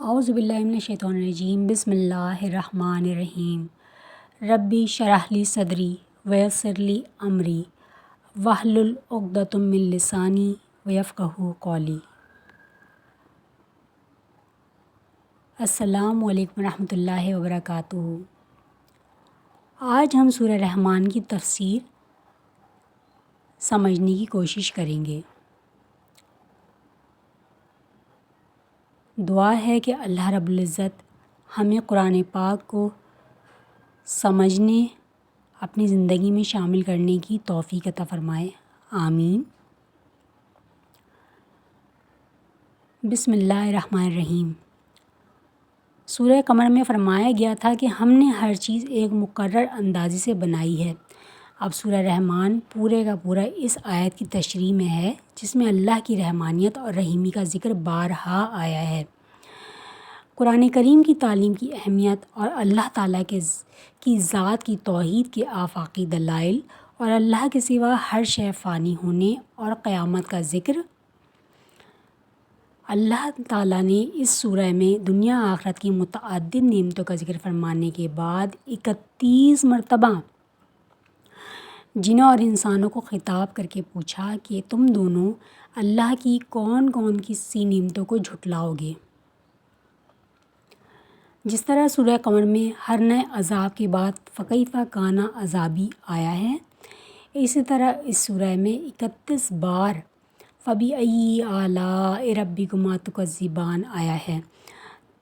اعوذ باللہ من الشیطان الرجیم بسم اللہ الرحمن الرحیم ربی شرح لی صدری ویسر لی امری واحلل عقدۃ من لسانی یفقہوا قولی۔ السلام علیکم ورحمۃ اللہ وبرکاتہ۔ آج ہم سورہ رحمان کی تفسیر سمجھنے کی کوشش کریں گے۔ دعا ہے کہ اللہ رب العزت ہمیں قرآن پاک کو سمجھنے، اپنی زندگی میں شامل کرنے کی توفیق عطا فرمائے، آمین۔ بسم اللہ الرحمن الرحیم۔ سورہ قمر میں فرمایا گیا تھا کہ ہم نے ہر چیز ایک مقرر اندازے سے بنائی ہے۔ اب سورہ رحمان پورے کا پورا اس آیت کی تشریح میں ہے، جس میں اللہ کی رحمانیت اور رحیمی کا ذکر بارہا آیا ہے۔ قرآن کریم کی تعلیم کی اہمیت اور اللہ تعالیٰ کی ذات کی توحید کے آفاقی دلائل اور اللہ کے سوا ہر شے فانی ہونے اور قیامت کا ذکر۔ اللہ تعالیٰ نے اس سورہ میں دنیا آخرت کی متعدد نعمتوں کا ذکر فرمانے کے بعد 31 مرتبہ جنوں اور انسانوں کو خطاب کر کے پوچھا کہ تم دونوں اللہ کی کون کون سی نعمتوں کو جھٹلاؤ گے۔ جس طرح سورہ قمر میں ہر نئے عذاب کے بعد فکیف کان عذابی آیا ہے، اسی طرح اس سورہ میں 31 بار فبأی آلاء ربکما تکذبان آیا ہے،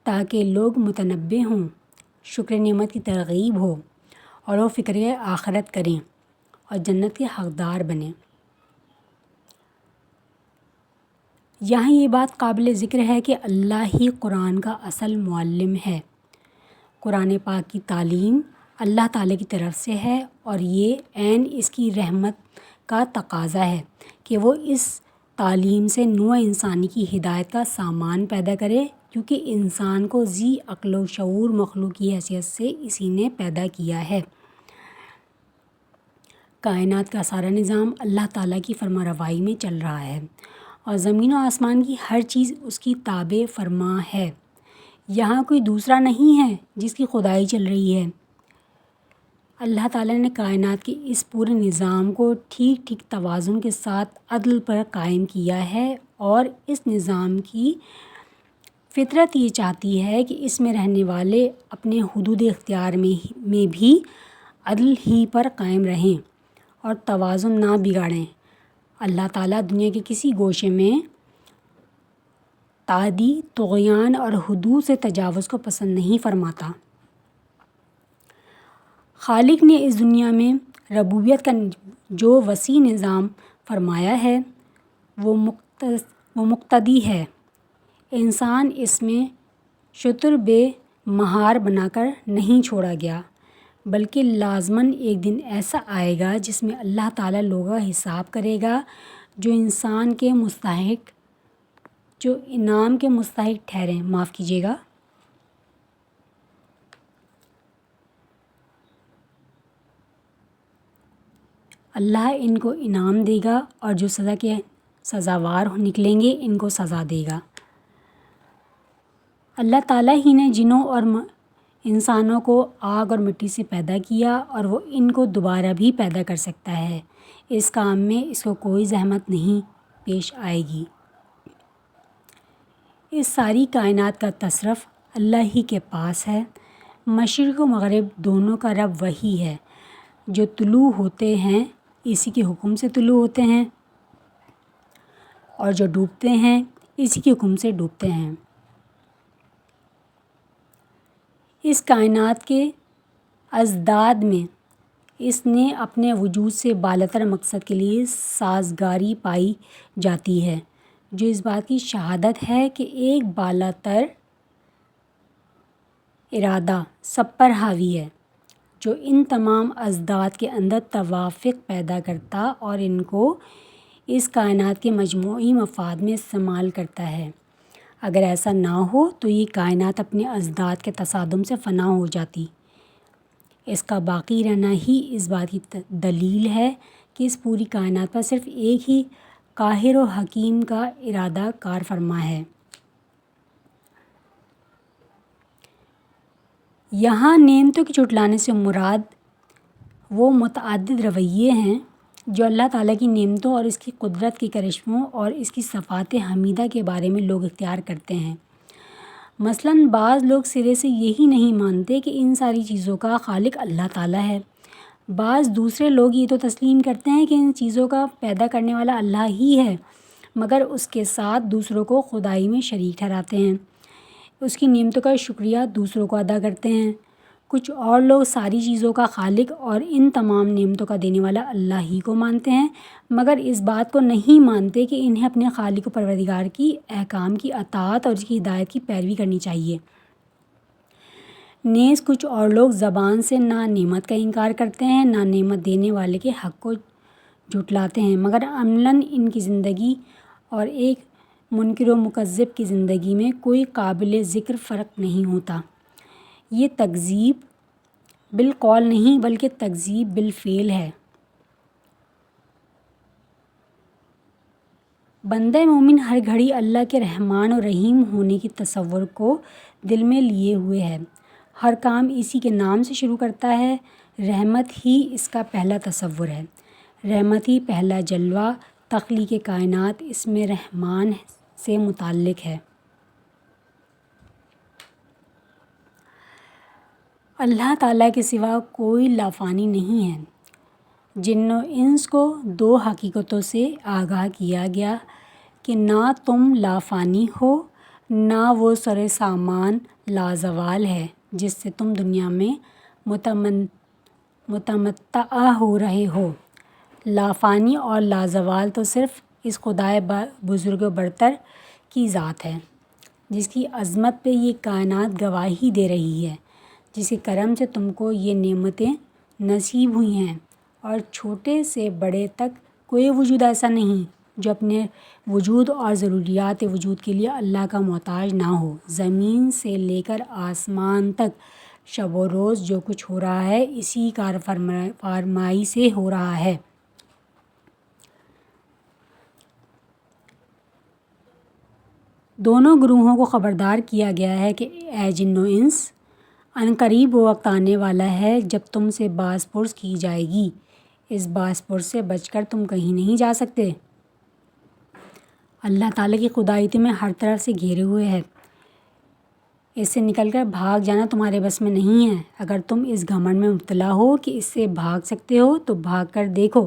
تاکہ لوگ متنبہ ہوں، شکر نعمت کی ترغیب ہو اور وہ فکر آخرت کریں اور جنت کے حقدار بنیں۔ یہاں یہ بات قابل ذکر ہے کہ اللہ ہی قرآن کا اصل معلم ہے۔ قرآن پاک کی تعلیم اللہ تعالیٰ کی طرف سے ہے اور یہ عین اس کی رحمت کا تقاضا ہے کہ وہ اس تعلیم سے نوع انسانی کی ہدایت کا سامان پیدا کرے، کیونکہ انسان کو ذی عقل و شعور مخلوق کی حیثیت سے اسی نے پیدا کیا ہے۔ کائنات کا سارا نظام اللہ تعالیٰ کی فرما روائی میں چل رہا ہے اور زمین و آسمان کی ہر چیز اس کی تابع فرما ہے۔ یہاں کوئی دوسرا نہیں ہے جس کی خدائی چل رہی ہے۔ اللہ تعالیٰ نے کائنات کے اس پورے نظام کو ٹھیک ٹھیک توازن کے ساتھ عدل پر قائم کیا ہے، اور اس نظام کی فطرت یہ چاہتی ہے کہ اس میں رہنے والے اپنے حدود اختیار میں بھی عدل ہی پر قائم رہیں اور توازن نہ بگاڑیں۔ اللہ تعالیٰ دنیا کے کسی گوشے میں تعدی، طغیان اور حدود سے تجاوز کو پسند نہیں فرماتا۔ خالق نے اس دنیا میں ربوبیت کا جو وسیع نظام فرمایا ہے وہ مقتدی ہے۔ انسان اس میں شتر بے مہار بنا کر نہیں چھوڑا گیا، بلکہ لازماً ایک دن ایسا آئے گا جس میں اللہ تعالیٰ لوگوں کا حساب کرے گا، جو انعام کے مستحق ٹھہریں۔ معاف کیجیے گا۔ اللہ ان کو انعام دے گا اور جو سزا کے سزاوار نکلیں گے ان کو سزا دے گا۔ اللہ تعالیٰ ہی نے جنوں اور انسانوں کو آگ اور مٹی سے پیدا کیا، اور وہ ان کو دوبارہ بھی پیدا کر سکتا ہے۔ اس کام میں اس کو کوئی زحمت نہیں پیش آئے گی۔ اس ساری کائنات کا تصرف اللہ ہی کے پاس ہے۔ مشرق و مغرب دونوں کا رب وہی ہے۔ جو طلوع ہوتے ہیں اسی کے حکم سے طلوع ہوتے ہیں، اور جو ڈوبتے ہیں اسی کے حکم سے ڈوبتے ہیں۔ اس کائنات کے ازداد میں اس نے اپنے وجود سے بالاتر مقصد کے لیے سازگاری پائی جاتی ہے، جو اس بات کی شہادت ہے کہ ایک بالاتر ارادہ سب پر حاوی ہے، جو ان تمام ازداد کے اندر توافق پیدا کرتا اور ان کو اس کائنات کے مجموعی مفاد میں استعمال کرتا ہے۔ اگر ایسا نہ ہو تو یہ کائنات اپنے ازداد کے تصادم سے فنا ہو جاتی۔ اس کا باقی رہنا ہی اس بات کی دلیل ہے کہ اس پوری کائنات پر صرف ایک ہی قاہر و حکیم کا ارادہ کار فرما ہے۔ یہاں نعمتوں کے جھٹلانے سے مراد وہ متعدد رویے ہیں جو اللہ تعالیٰ کی نعمتوں اور اس کی قدرت کے کرشموں اور اس کی صفات حمیدہ کے بارے میں لوگ اختیار کرتے ہیں۔ مثلاً بعض لوگ سرے سے یہی نہیں مانتے کہ ان ساری چیزوں کا خالق اللہ تعالیٰ ہے۔ بعض دوسرے لوگ یہ تو تسلیم کرتے ہیں کہ ان چیزوں کا پیدا کرنے والا اللہ ہی ہے، مگر اس کے ساتھ دوسروں کو خدائی میں شریک ٹھہراتے ہیں، اس کی نعمتوں کا شکریہ دوسروں کو ادا کرتے ہیں۔ کچھ اور لوگ ساری چیزوں کا خالق اور ان تمام نعمتوں کا دینے والا اللہ ہی کو مانتے ہیں، مگر اس بات کو نہیں مانتے کہ انہیں اپنے خالق و پروردگار کی احکام کی اطاعت اور اس کی ہدایت کی پیروی کرنی چاہیے۔ نیز کچھ اور لوگ زبان سے نہ نعمت کا انکار کرتے ہیں، نہ نعمت دینے والے کے حق کو جھٹلاتے ہیں، مگر عملاً ان کی زندگی اور ایک منکر و مکذب کی زندگی میں کوئی قابل ذکر فرق نہیں ہوتا۔ یہ تکذیب بالقول نہیں بلکہ تکذیب بالفعل ہے۔ بندہ مومن ہر گھڑی اللہ کے رحمان و رحیم ہونے کی تصور کو دل میں لیے ہوئے ہے، ہر کام اسی کے نام سے شروع کرتا ہے۔ رحمت ہی اس کا پہلا تصور ہے، رحمت ہی پہلا جلوہ تخلیق کائنات اس میں رحمان سے متعلق ہے۔ اللہ تعالیٰ کے سوا کوئی لافانی نہیں ہے۔ جن و انس کو دو حقیقتوں سے آگاہ کیا گیا کہ نہ تم لافانی ہو، نہ وہ سر سامان لازوال ہے جس سے تم دنیا میں متمتع ہو رہے ہو۔ لافانی اور لازوال تو صرف اس خدائے بزرگ و برتر کی ذات ہے جس کی عظمت پہ یہ کائنات گواہی دے رہی ہے، جس کے کرم سے تم کو یہ نعمتیں نصیب ہوئی ہیں، اور چھوٹے سے بڑے تک کوئی وجود ایسا نہیں جو اپنے وجود اور ضروریات وجود کے لیے اللہ کا محتاج نہ ہو۔ زمین سے لے کر آسمان تک شب و روز جو کچھ ہو رہا ہے اسی کار فرمائی سے ہو رہا ہے۔ دونوں گروہوں کو خبردار کیا گیا ہے کہ اے جن و انس، عنقریب وہ وقت آنے والا ہے جب تم سے باز پرس کی جائے گی، اس باز پرس سے بچ کر تم کہیں نہیں جا سکتے۔ اللہ تعالیٰ کی خدائی تمہیں ہر طرف سے گھیرے ہوئے ہے، اس سے نکل کر بھاگ جانا تمہارے بس میں نہیں ہے۔ اگر تم اس گھمنڈ میں مبتلا ہو کہ اس سے بھاگ سکتے ہو تو بھاگ کر دیکھو۔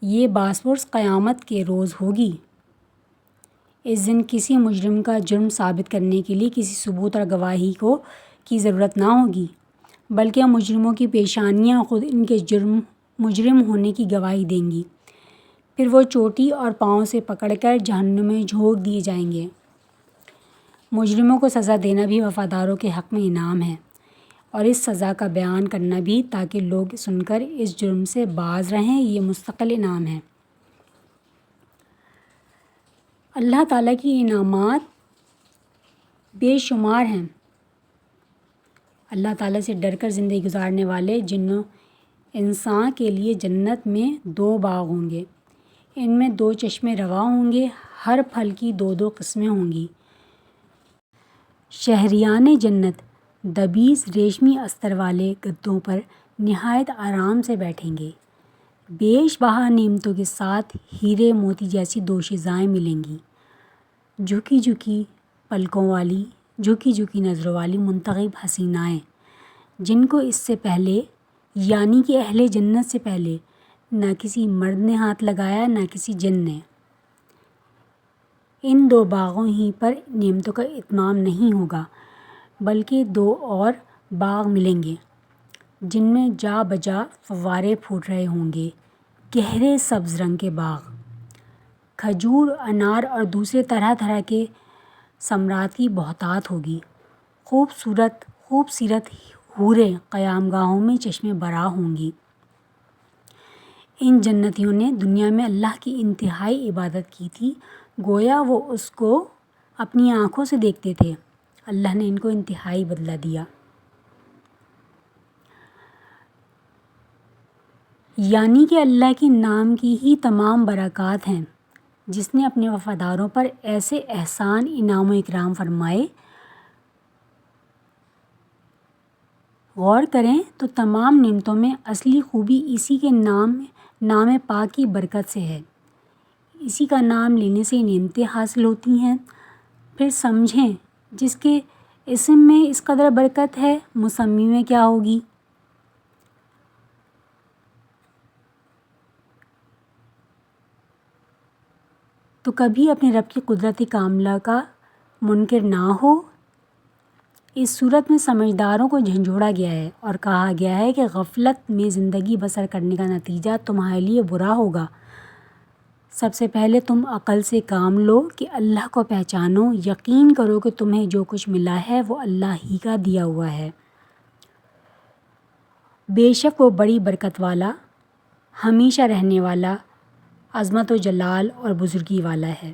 یہ باز پرس قیامت کے روز ہوگی۔ اس دن کسی مجرم کا جرم ثابت کرنے کے لیے کسی ثبوت اور گواہی کی ضرورت نہ ہوگی، بلکہ مجرموں کی پیشانیاں خود ان کے مجرم ہونے کی گواہی دیں گی۔ پھر وہ چوٹی اور پاؤں سے پکڑ کر جہنم میں جھونک دیے جائیں گے۔ مجرموں کو سزا دینا بھی وفاداروں کے حق میں انعام ہے، اور اس سزا کا بیان کرنا بھی تاکہ لوگ سن کر اس جرم سے باز رہیں، یہ مستقل انعام ہے۔ اللہ تعالیٰ کی انعامات بے شمار ہیں۔ اللہ تعالیٰ سے ڈر کر زندگی گزارنے والے جن و انسان کے لیے جنت میں 2 باغ ہوں گے، ان میں 2 چشمے رواں ہوں گے، ہر پھل کی 2 قسمیں ہوں گی۔ شہریان جنت دبیز ریشمی استر والے گدوں پر نہایت آرام سے بیٹھیں گے۔ بیش بہا نعمتوں کے ساتھ ہیرے موتی جیسی دوشیزائیں ملیں گی، جھکی جھکی پلکوں والی، جھکی جھکی نظروں والی منتخب حسینائیں، جن کو اس سے پہلے یعنی کہ اہل جنت سے پہلے نہ کسی مرد نے ہاتھ لگایا نہ کسی جن نے۔ ان 2 باغوں ہی پر نعمتوں کا اتمام نہیں ہوگا، بلکہ 2 اور باغ ملیں گے جن میں جا بجا فوارے پھوٹ رہے ہوں گے، گہرے سبز رنگ کے باغ۔ کھجور، انار اور دوسرے طرح طرح کے ثمرات کی بہتات ہوگی۔ خوبصورت حوریں قیام گاہوں میں چشمے برآ ہوں گی۔ ان جنتیوں نے دنیا میں اللہ کی انتہائی عبادت کی تھی، گویا وہ اس کو اپنی آنکھوں سے دیکھتے تھے۔ اللہ نے ان کو انتہائی بدلہ دیا۔ یعنی کہ اللہ کے نام کی ہی تمام برکات ہیں۔ جس نے اپنے وفاداروں پر ایسے احسان انعام و اکرام فرمائے۔ غور کریں تو تمام نعمتوں میں اصلی خوبی اسی کے نام پاک کی برکت سے ہے۔ اسی کا نام لینے سے نعمتیں حاصل ہوتی ہیں۔ پھر سمجھیں جس کے اسم میں اس قدر برکت ہے، مسمی میں کیا ہوگی۔ تو کبھی اپنے رب کی قدرت کاملہ کا منکر نہ ہو۔ اس صورت میں سمجھداروں کو جھنجھوڑا گیا ہے اور کہا گیا ہے کہ غفلت میں زندگی بسر کرنے کا نتیجہ تمہارے لیے برا ہوگا۔ سب سے پہلے تم عقل سے کام لو کہ اللہ کو پہچانو، یقین کرو کہ تمہیں جو کچھ ملا ہے وہ اللہ ہی کا دیا ہوا ہے۔ بے شک وہ بڑی برکت والا، ہمیشہ رہنے والا، عظمت و جلال اور بزرگی والا ہے۔